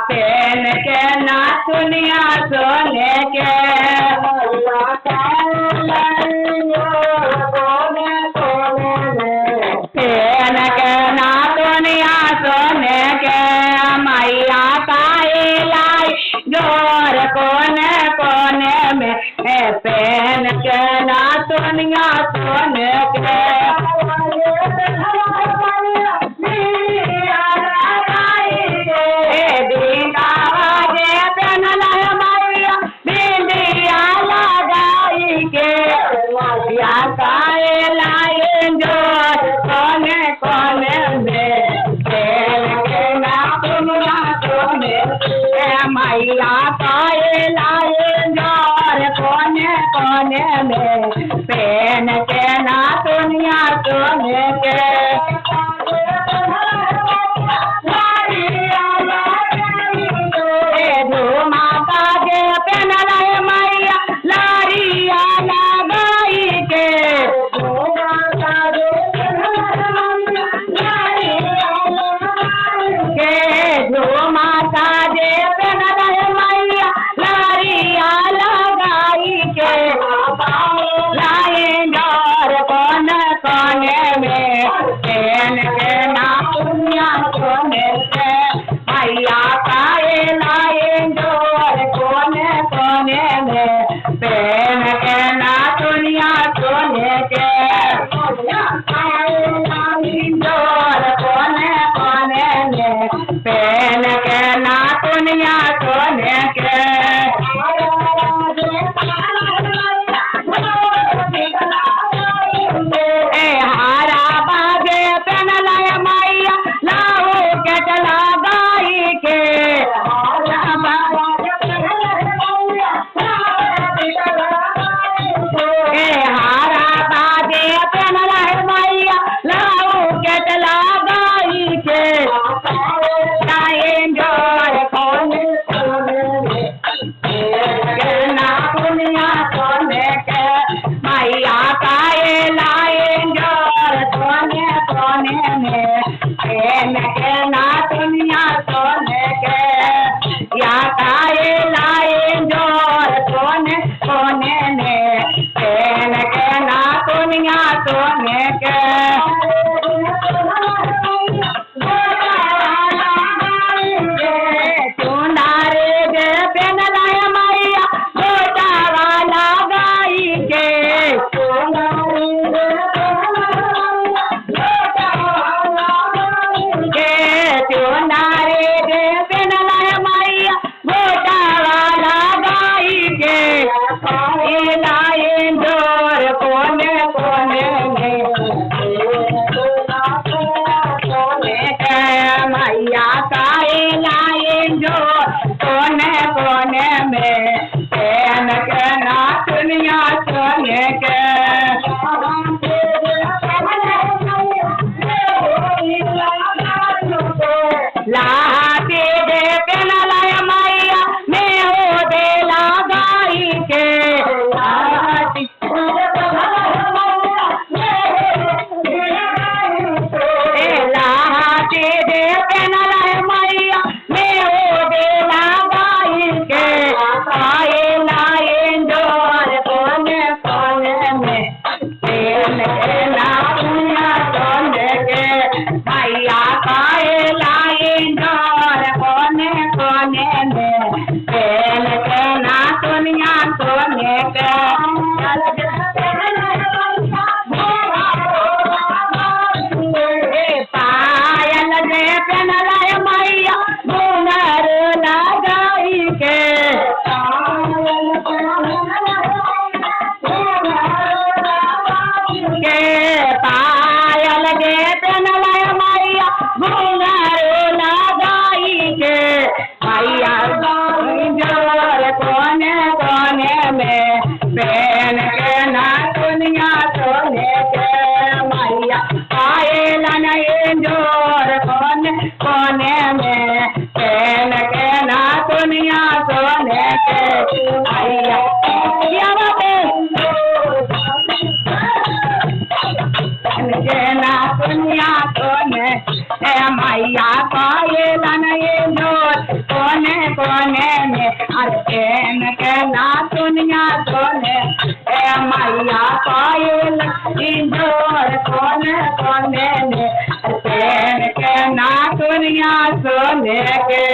PAN के ना दुनिया सोने के पेन के ना दुनिया सोने के मैया काई लाई जोर कोने कोने में पेन के ना दुनिया सोने के मैया पाए लाए जोर कोने कोने में पेन के ना दुनिया सोने के माता के पेन लाए मैया लारिया लगाई के माता जे पेन लाए मैया लारिया लगाई के लाए जोर कोने कोने में पेन के ना दुनिया सोने के मैया पाए लाए जोर कोने कोने में पेन के ना दुनिया सोने के जोर कोने कोने में पेन के ना दुनिया सोने के हारा बागे पेन लाए मैया लाओ के चला गाई के हारा बागे पेन लाए मैया लाओ के चला गाई के जोर कोने ना दुनिया सोने के मैया काए लाए जोर कोने कोने में पेन के ना दुनिया सोने के या काए लाए जोर कोने कोने में पेन के ना दुनिया सोने के मैया पाए लन ये जोर तेन के ना दुनिया सोने ए मैया पायल इंदौर कोने कोने ने तेन के ना दुनिया सोने के